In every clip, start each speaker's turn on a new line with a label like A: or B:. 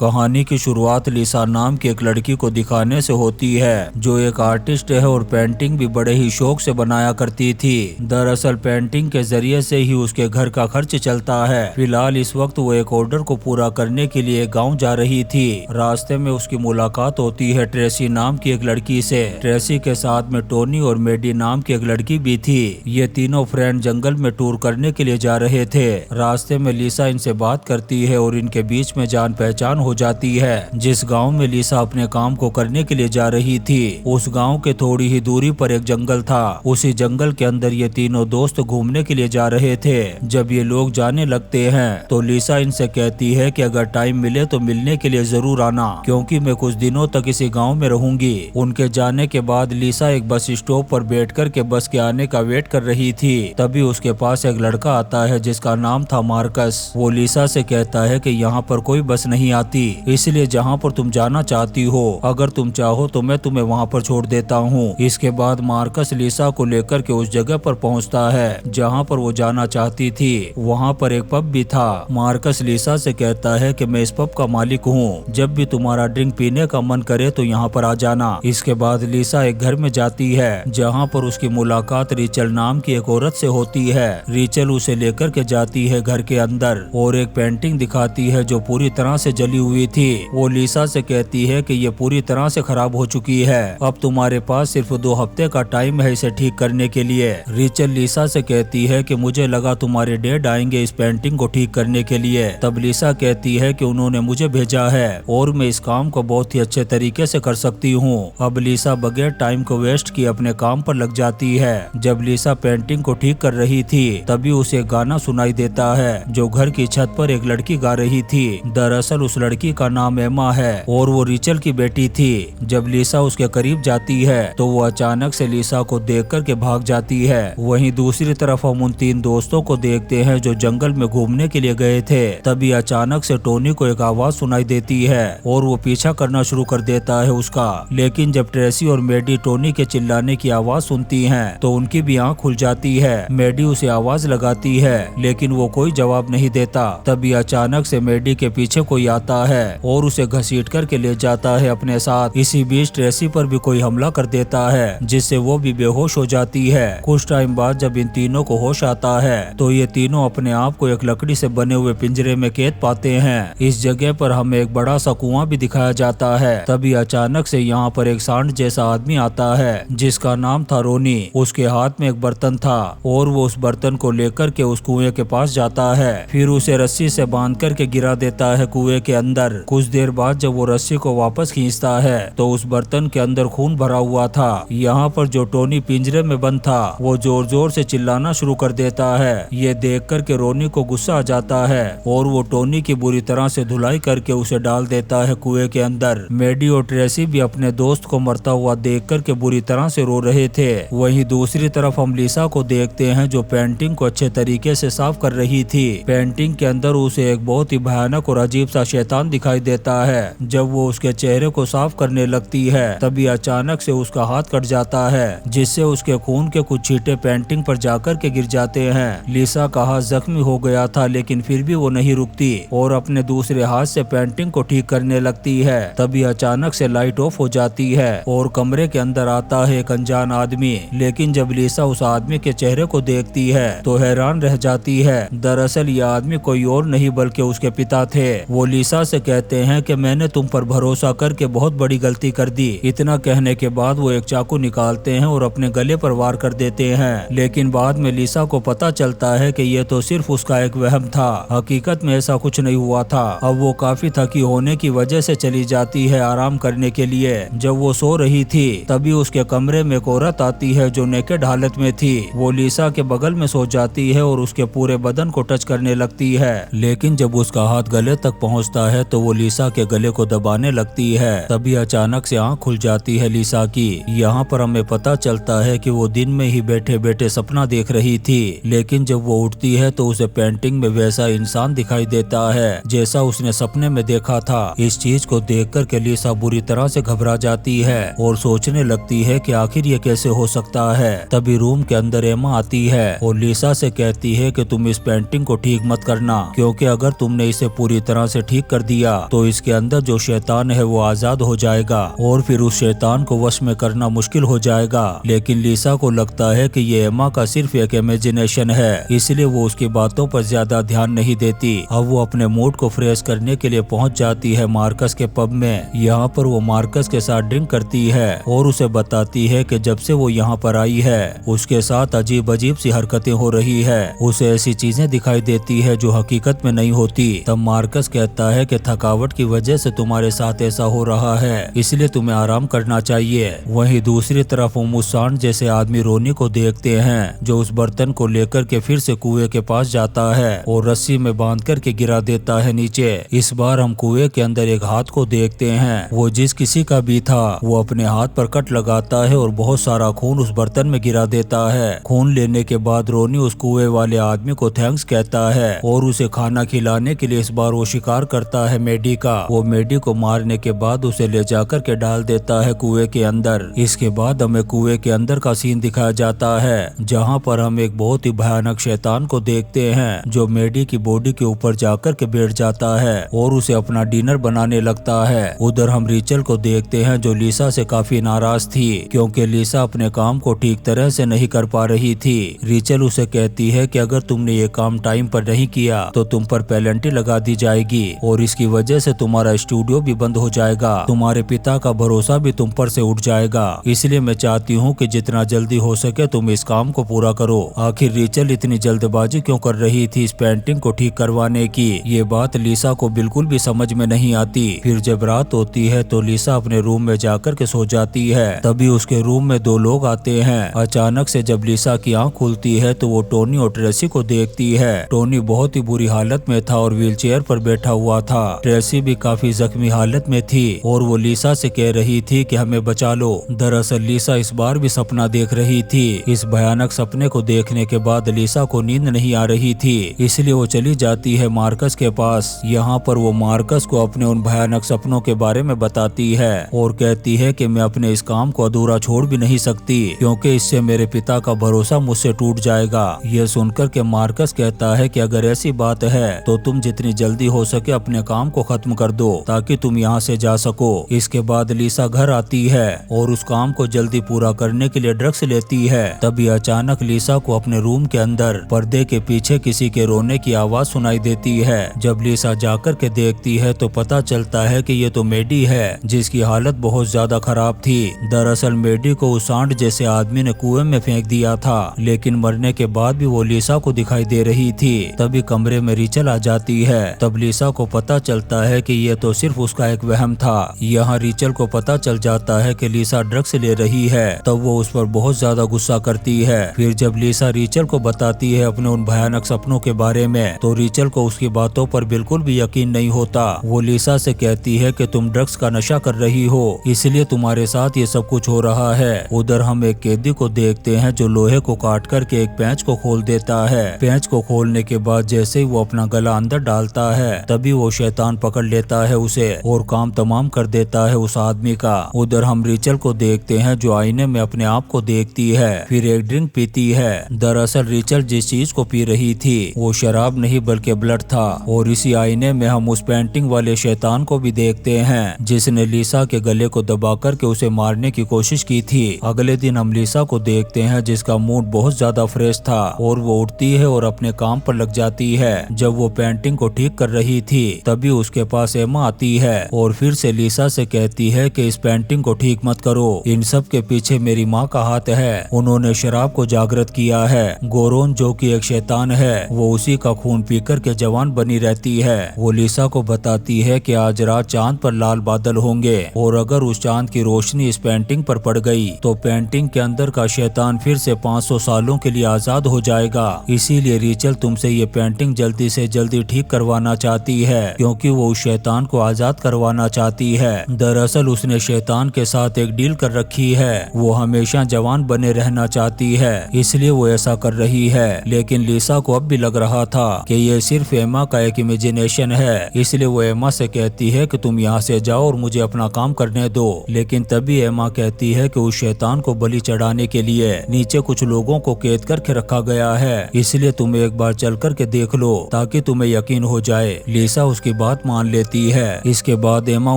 A: कहानी की शुरुआत लिसा नाम की एक लड़की को दिखाने से होती है जो एक आर्टिस्ट है और पेंटिंग भी बड़े ही शौक से बनाया करती थी। दरअसल पेंटिंग के जरिए से ही उसके घर का खर्च चलता है। फिलहाल इस वक्त वो एक ऑर्डर को पूरा करने के लिए गांव जा रही थी। रास्ते में उसकी मुलाकात होती है ट्रेसी नाम की एक लड़की से। ट्रेसी के साथ में टोनी और मेडी नाम की एक लड़की भी थी। ये तीनों फ्रेंड जंगल में टूर करने के लिए जा रहे थे। रास्ते में लिसा इनसे बात करती है और इनके बीच में जान पहचान हो जाती है। जिस गांव में लिसा अपने काम को करने के लिए जा रही थी उस गांव के थोड़ी ही दूरी पर एक जंगल था। उसी जंगल के अंदर ये तीनों दोस्त घूमने के लिए जा रहे थे। जब ये लोग जाने लगते हैं तो लिसा इनसे कहती है कि अगर टाइम मिले तो मिलने के लिए जरूर आना, क्योंकि मैं कुछ दिनों तक इसी गांव में रहूंगी। उनके जाने के बाद लिसा एक बस स्टॉप पर बैठ कर के बस के आने का वेट कर रही थी। तभी उसके पास एक लड़का आता है जिसका नाम था मार्कस। वो लिसा से कहता है कि यहाँ पर कोई बस नहीं आती, इसलिए जहाँ पर तुम जाना चाहती हो अगर तुम चाहो तो मैं तुम्हें वहाँ पर छोड़ देता हूँ। इसके बाद मार्कस लिसा को लेकर के उस जगह पर पहुँचता है जहाँ पर वो जाना चाहती थी। वहाँ पर एक पब भी था। मार्कस लिसा से कहता है कि मैं इस पब का मालिक हूँ, जब भी तुम्हारा ड्रिंक पीने का मन करे तो यहाँ पर आ जाना। इसके बाद लिसा एक घर में जाती है जहाँ पर उसकी मुलाकात रिचल नाम की एक औरत से होती है। रिचल उसे लेकर के जाती है घर के अंदर और एक पेंटिंग दिखाती है जो पूरी तरह से जली हुई थी। वो लिसा से कहती है कि ये पूरी तरह से खराब हो चुकी है, अब तुम्हारे पास सिर्फ 2 हफ्ते का टाइम है इसे ठीक करने के लिए। रिचल लिसा से कहती है कि मुझे लगा तुम्हारे डैड आएंगे इस पेंटिंग को ठीक करने के लिए। तब लिसा कहती है कि उन्होंने मुझे भेजा है और मैं इस काम को बहुत ही अच्छे तरीके से कर सकती हूँ। अब लिसा बगैर टाइम को वेस्ट किए अपने काम पर लग जाती है। जब लिसा पेंटिंग को ठीक कर रही थी तभी उसे गाना सुनाई देता है जो घर की छत पर एक लड़की गा रही थी। दरअसल उस लड़की का नाम एमा है और वो रिचल की बेटी थी। जब लिसा उसके करीब जाती है तो वो अचानक से लिसा को देख कर के भाग जाती है। वहीं दूसरी तरफ हम उन 3 दोस्तों को देखते हैं जो जंगल में घूमने के लिए गए थे। तभी अचानक से टोनी को एक आवाज सुनाई देती है और वो पीछा करना शुरू कर देता है उसका। लेकिन जब ट्रेसी और मेडी टोनी के चिल्लाने की आवाज सुनती हैं तो उनकी भी आंख खुल जाती है। मेडी उसे आवाज लगाती है लेकिन वो कोई जवाब नहीं देता। तभी अचानक से मेडी के पीछे कोई आता है और उसे घसीट करके ले जाता है अपने साथ। इसी बीच ट्रेसी पर भी कोई हमला कर देता है जिससे वो भी बेहोश हो जाती है। कुछ टाइम बाद जब इन तीनों को होश आता है तो ये तीनों अपने आप को एक लकड़ी से बने हुए पिंजरे में कैद पाते हैं। इस जगह पर हमें एक बड़ा सा कुआं भी दिखाया जाता है। तभी अचानक से यहाँ पर एक सांड जैसा आदमी आता है जिसका नाम था रोनी। उसके हाथ में एक बर्तन था और वो उस बर्तन को लेकर के उस कुएं के पास जाता है, फिर उसे रस्सी से बांध करके गिरा देता है कुएं के अंदर। कुछ देर बाद जब वो रस्सी को वापस खींचता है तो उस बर्तन के अंदर खून भरा हुआ था। यहाँ पर जो टोनी पिंजरे में बंद था वो जोर जोर से चिल्लाना शुरू कर देता है। ये देख कर के रोनी को गुस्सा आ जाता है और वो टोनी की बुरी तरह से धुलाई करके उसे डाल देता है कुएं के अंदर। मेडी और ट्रेसी भी अपने दोस्त को मरता हुआ देख कर के बुरी तरह से रो रहे थे। वहीं दूसरी तरफ हम लिसा को देखते हैं जो पेंटिंग को अच्छे तरीके से साफ कर रही थी। पेंटिंग के अंदर उसे एक बहुत ही भयानक और अजीब सा शैतान दिखाई देता है। जब वो उसके चेहरे को साफ करने लगती है तभी अचानक से उसका हाथ कट जाता है जिससे उसके खून के कुछ छींटे पेंटिंग पर जाकर के गिर जाते हैं। लिसा का हाथ जख्मी हो गया था लेकिन फिर भी वो नहीं रुकती और अपने दूसरे हाथ से पेंटिंग को ठीक करने लगती है। तभी अचानक से लाइट ऑफ हो जाती है और कमरे के अंदर आता है एक अनजान आदमी। लेकिन जब लिसा उस आदमी के चेहरे को देखती है तो हैरान रह जाती है। दरअसल यह आदमी कोई और नहीं बल्कि उसके पिता थे। वो लिसा से कहते हैं कि मैंने तुम पर भरोसा करके बहुत बड़ी गलती कर दी। इतना कहने के बाद वो एक चाकू निकालते हैं और अपने गले पर वार कर देते हैं। लेकिन बाद में लिसा को पता चलता है कि ये तो सिर्फ उसका एक वहम था, हकीकत में ऐसा कुछ नहीं हुआ था। अब वो काफी थकी होने की वजह से चली जाती है आराम करने के लिए। जब वो सो रही थी तभी उसके कमरे में एक औरत आती है जो नेकेड हालत में थी। वो लिसा के बगल में सो जाती है और उसके पूरे बदन को टच करने लगती है। लेकिन जब उसका हाथ गले तक पहुंचता है तो वो लिसा के गले को दबाने लगती है। तभी अचानक से आंख खुल जाती है लिसा की। यहाँ पर हमें पता चलता है कि वो दिन में ही बैठे बैठे सपना देख रही थी। लेकिन जब वो उठती है तो उसे पेंटिंग में वैसा इंसान दिखाई देता है जैसा उसने सपने में देखा था। इस चीज को देख कर के लिसा बुरी तरह से घबरा जाती है और सोचने लगती है कि आखिर ये कैसे हो सकता है। तभी रूम के अंदर एमा आती है और लिसा से कहती है कि तुम इस पेंटिंग को ठीक मत करना, क्योंकि अगर तुमने इसे पूरी तरह से ठीक कर दिया तो इसके अंदर जो शैतान है वो आजाद हो जाएगा और फिर उस शैतान को वश में करना मुश्किल हो जाएगा। लेकिन लिसा को लगता है कि ये एमा का सिर्फ एक इमेजिनेशन है, इसलिए वो उसकी बातों पर ज्यादा ध्यान नहीं देती। अब वो अपने मूड को फ्रेश करने के लिए पहुंच जाती है मार्कस के पब में। यहाँ पर वो मार्कस के साथ ड्रिंक करती है और उसे बताती है कि जब से वो यहाँ पर आई है उसके साथ अजीब अजीब सी हरकतें हो रही है, उसे ऐसी चीजें दिखाई देती है जो हकीकत में नहीं होती। तब मार्कस कहता है कि थकावट की वजह से तुम्हारे साथ ऐसा हो रहा है, इसलिए तुम्हें आराम करना चाहिए। वहीं दूसरी तरफ वो मुसांड जैसे आदमी रोनी को देखते हैं जो उस बर्तन को लेकर के फिर से कुएं के पास जाता है और रस्सी में बांध करके गिरा देता है नीचे। इस बार हम कुएं के अंदर एक हाथ को देखते हैं, वो जिस किसी का भी था वो अपने हाथ पर कट लगाता है और बहुत सारा खून उस बर्तन में गिरा देता है। खून लेने के बाद रोनी उस कुएं वाले आदमी को थैंक्स कहता है और उसे खाना खिलाने के लिए इस बार वो शिकार करता है मेडी का। वो मेडी को मारने के बाद उसे ले जाकर के डाल देता है कुएं के अंदर। इसके बाद हमें कुएं के अंदर का सीन दिखाया जाता है जहाँ पर हम एक बहुत ही भयानक शैतान को देखते हैं जो मेडी की बॉडी के ऊपर जाकर के बैठ जाता है और उसे अपना डिनर बनाने लगता है। उधर हम रिचल को देखते हैं जो लिसा से काफी नाराज थी क्योंकि लिसा अपने काम को ठीक तरह से नहीं कर पा रही थी। रिचल उसे कहती है कि अगर तुमने ये काम टाइम पर नहीं किया तो तुम पर पेनल्टी लगा दी जाएगी और इसकी वजह से तुम्हारा स्टूडियो भी बंद हो जाएगा, तुम्हारे पिता का भरोसा भी तुम पर से उठ जाएगा। इसलिए मैं चाहती हूँ कि जितना जल्दी हो सके तुम इस काम को पूरा करो। आखिर रिचल इतनी जल्दबाजी क्यों कर रही थी इस पेंटिंग को ठीक करवाने की, ये बात लिसा को बिल्कुल भी समझ में नहीं आती। फिर जब रात होती है तो लिसा अपने रूम में जाकर के सो जाती है। तभी उसके रूम में दो लोग आते हैं। अचानक से जब लिसा की आंख खुलती है तो वो टोनी और ट्रेसी को देखती है। टोनी बहुत ही बुरी हालत में था और व्हीलचेयर पर बैठा हुआ था। ट्रेसी भी काफी जख्मी हालत में थी और वो लिसा से कह रही थी कि हमें बचा लो। दरअसल लिसा इस बार भी सपना देख रही थी। इस भयानक सपने को देखने के बाद लिसा को नींद नहीं आ रही थी, इसलिए वो चली जाती है मार्कस के पास। यहाँ पर वो मार्कस को अपने उन भयानक सपनों के बारे में बताती है और कहती है कि मैं अपने इस काम को अधूरा छोड़ भी नहीं सकती क्योंकि इससे मेरे पिता का भरोसा मुझसे टूट जाएगा। यह सुनकर के मार्कस कहता है कि अगर ऐसी बात है तो तुम जितनी जल्दी हो सके अपने काम को खत्म कर दो ताकि तुम यहाँ से जा सको। इसके बाद लिसा घर आती है और उस काम को जल्दी पूरा करने के लिए ड्रग्स लेती है। तभी अचानक लिसा को अपने रूम के अंदर पर्दे के पीछे किसी के रोने की आवाज सुनाई देती है। जब लिसा जाकर के देखती है तो पता चलता है कि ये तो मेडी है जिसकी हालत बहुत ज्यादा खराब थी। दरअसल मेडी को उस सांड जैसे आदमी ने कुएं में फेंक दिया था, लेकिन मरने के बाद भी वो लिसा को दिखाई दे रही थी। तभी कमरे में रिचल आ जाती है। तब लिसा को पता चलता है कि ये तो सिर्फ उसका एक वहम था। यहाँ रिचल को पता चल जाता है कि लिसा ड्रग्स ले रही है, तब वो उस पर बहुत ज्यादा गुस्सा करती है। फिर जब लिसा रिचल को बताती है अपने उन भयानक सपनों के बारे में तो रिचल को उसकी बातों पर बिल्कुल भी यकीन नहीं होता। वो लिसा से कहती है कि तुम ड्रग्स का नशा कर रही हो इसलिए तुम्हारे साथ ये सब कुछ हो रहा है। उधर हम एक कैदी को देखते हैं जो लोहे को काट करके एक पेंच को खोल देता है। पेंच को खोलने के बाद जैसे ही वो अपना गला अंदर डालता है तभी वो शैतान पकड़ लेता है उसे और काम तमाम कर देता है उस आदमी का। उधर हम रिचल को देखते हैं जो आईने में अपने आप को देखती है, फिर एक ड्रिंक पीती है। दरअसल रिचल जिस चीज को पी रही थी वो शराब नहीं बल्कि ब्लड था और इसी आईने में हम उस पेंटिंग वाले शैतान को भी देखते हैं जिसने लिसा के गले को दबा करके उसे मारने की कोशिश की थी। अगले दिन हम लिसा को देखते हैं जिसका मूड बहुत ज्यादा फ्रेश था और वो उठती है और अपने काम पर लग जाती है। जब वो पेंटिंग को ठीक कर रही थी तभी उसके पास एमा आती है और फिर से लिसा से कहती है कि इस पेंटिंग को ठीक मत करो, इन सब के पीछे मेरी माँ का हाथ है, उन्होंने शराब को जागृत किया है। गोरोन जो कि एक शैतान है वो उसी का खून पीकर के जवान बनी रहती है। वो लिसा को बताती है कि आज रात चांद पर लाल बादल होंगे और अगर उस चांद की रोशनी इस पेंटिंग पर पड़ गई तो पेंटिंग के अंदर का शैतान फिर से 500 सालों के लिए आजाद हो जाएगा। इसीलिए रिचल तुमसे ये पेंटिंग जल्दी से जल्दी ठीक करवाना चाहती है क्योंकि वो उस शैतान को आजाद करवाना चाहती है। दरअसल उसने शैतान के साथ एक डील कर रखी है, वो हमेशा जवान बने रहना चाहती है इसलिए वो ऐसा कर रही है। लेकिन लिसा को अब भी लग रहा था कि ये सिर्फ एमा का एक इमेजिनेशन है, इसलिए वो एमा से कहती है कि तुम यहाँ से जाओ और मुझे अपना काम करने दो। लेकिन तभी एमा कहती है कि उस शैतान को बलि चढ़ाने के लिए नीचे कुछ लोगों को कैद करके रखा गया है, इसलिए तुम एक बार चल कर के देख लो ताकि तुम्हें यकीन हो जाए। लिसा उसकी बात मान लेती है। इसके बाद एमा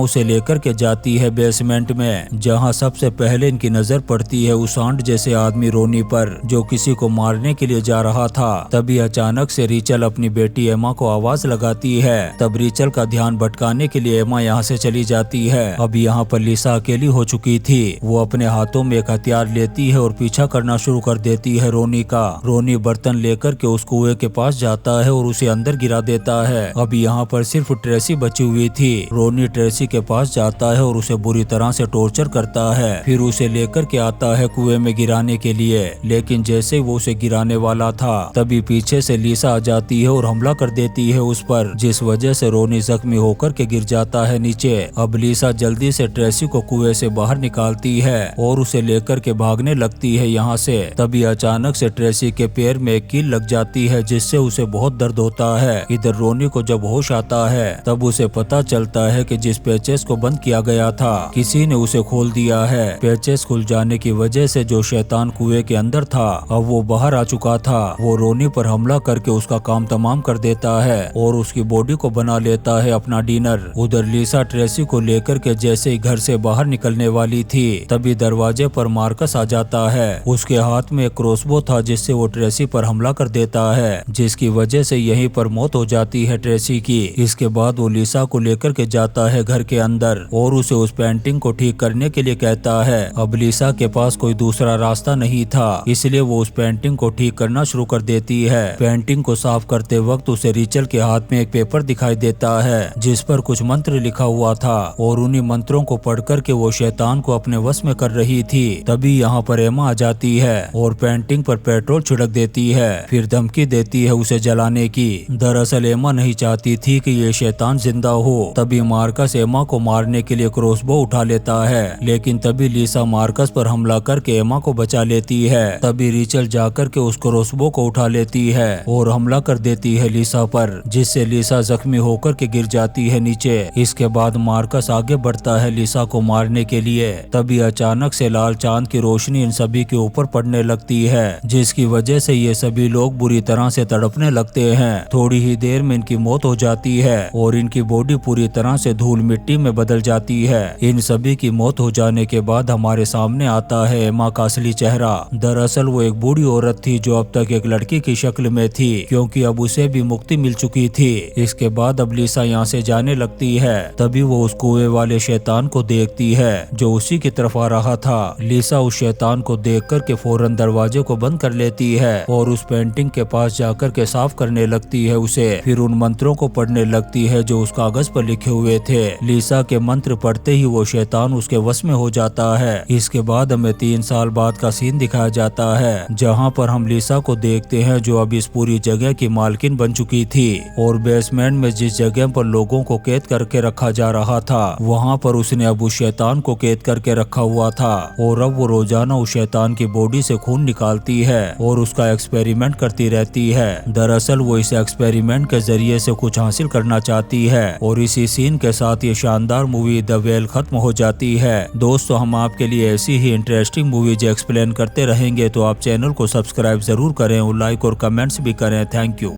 A: उसे लेकर के जाती है बेसमेंट में, जहाँ सबसे पहले इनकी नजर पड़ती है उस आंट जैसे आदमी रोनी पर, जो किसी को मारने के लिए जा रहा था। तभी अचानक से रिचल अपनी बेटी एमा को आवाज लगाती है। तब रिचल का ध्यान भटकाने के लिए एमा यहाँ से चली जाती है। अब यहाँ पर लिसा अकेली हो चुकी थी। वो अपने हाथों में एक हथियार लेती है और पीछा करना शुरू कर देती है रोनी का। रोनी बर्तन लेकर के उस कुएं के पास जाता है और उसे अंदर गिरा देता है। अब यहाँ पर सिर्फ ट्रेसी बची हुई थी। रोनी ट्रेसी के पास जाता है और उसे बुरी तरह से टॉर्चर करता है। फिर उसे लेकर के आता है कुएं में गिराने के लिए, लेकिन जैसे वो उसे गिराने वाला था तभी पीछे से लिसा आ जाती है और हमला कर देती है उस पर, जिस वजह से रोनी जख्मी होकर के गिर जाता है नीचे। अब लिसा जल्दी से ट्रेसी को कुएं से बाहर निकालती है और उसे लेकर के भागने लगती है यहाँ से। तभी अचानक से ट्रेसी के पैर में एक कील लग जाती है, जिससे उसे बहुत दर्द होता है। इधर रोनी को जब होश आता है तब उसे पता चलता है कि जिस पेचेस को बंद किया गया था किसी ने उसे खोल दिया है। पेचेस खुल जाने की वजह से जो शैतान कुएं के अंदर था अब वो बाहर आ चुका था। वो रोनी पर हमला करके उसका काम तमाम कर देता है और उसकी बॉडी को बना लेता है अपना डिनर। उधर लिसा ट्रेसी को लेकर के जैसे ही घर से बाहर निकलने वाली थी तभी दरवाजे पर मार्कस आ जाता है। उसके हाथ में एक क्रॉसबो था जिससे वो ट्रेसी पर हमला कर देता है, जिसकी वजह से यहीं पर मौत हो जाती है ट्रेसी की। इसके बाद वो लिसा को लेकर के जाता है घर के अंदर और उसे उस पेंटिंग को ठीक करने के लिए कहता है। अब लिसा के पास कोई दूसरा रास्ता नहीं था, इसलिए वो उस पेंटिंग को ठीक करना शुरू कर देती है। पेंटिंग को साफ करते वक्त उसे रिचल के हाथ में एक पेपर दिखाई देता है जिस पर कुछ मंत्र लिखा हुआ था और उन्हीं मंत्रों को पढ़ कर के वो शैतान को अपने वश में कर रही थी। तभी यहाँ पर एमा आ जाती है और पेंटिंग पर पेट्रोल छिड़क देती है, फिर धमकी देती है उसे जलाने की। दरअसल एमा नहीं चाहती थी कि ये शैतान जिंदा हो। तभी मार्कस एमा को मारने के लिए क्रॉसबो उठा लेता है, लेकिन तभी लिसा मार्कस पर हमला करके एमा को बचा लेती है। तभी रिचल जाकर के उस क्रॉसबो को उठा लेती है और हमला कर देती है लिसा पर, जिससे लिसा जख्मी होकर के गिर जाती है नीचे। इसके बाद मार्कस आगे बढ़ता है लिसा को मारने के लिए। तभी अचानक से लाल चांद की रोशनी इन सभी के ऊपर पड़ने लगती है, जिसकी वजह से ये सभी लोग बुरी तरह से तड़पने लगते हैं। थोड़ी ही देर में इनकी मौत हो जाती है और इनकी बॉडी पूरी तरह से धूल मिट्टी में बदल जाती है। इन सभी की मौत हो जाने के बाद हमारे सामने आता है एमा का असली चेहरा। दरअसल वो एक बूढ़ी औरत थी जो अब तक एक लड़की की शक्ल में थी, क्योंकि अब उसे भी मुक्ति मिल चुकी थी। इसके बाद अब लिसा यहाँ से जाने लगती है। तभी वो उस कुएं वाले शैतान को देखती है जो उसी की तरफ आ रहा था। लिसा उस शैतान को देख कर के फौरन दरवाजे को बंद कर लेती है और उस पेंटिंग के पास जाकर के साफ करने लगती है उसे। फिर उन मंत्रों को पढ़ने लगती है जो उस कागज पर लिखे हुए थे। लिसा के मंत्र पढ़ते ही वो शैतान उसके वश में हो जाता है। इसके बाद हमें 3 साल बाद का सीन दिखाया जाता है, जहाँ पर हम लिसा को देखते हैं जो अब इस पूरी जगह की मालकिन बन चुकी थी और बेसमेंट में जिस जगह पर लोगों को कैद करके रखा जा रहा था वहाँ पर उसने अब उस शैतान को कैद करके रखा हुआ था और अब वो रोजाना उस शैतान की बॉडी से खून निकालती है और उसका एक्सपेरिमेंट करती रहती है। दरअसल वो इस एक्सपेरिमेंट के जरिए से कुछ हासिल करना चाहती है और इसी सीन के साथ ये शानदार मूवी द वेल खत्म हो जाती है। दोस्तों, हम आपके लिए ऐसी ही इंटरेस्टिंग मूवीज एक्सप्लेन करते रहेंगे, तो आप चैनल को सब्सक्राइब जरूर करें और लाइक और कमेंट्स भी करें। Thank you.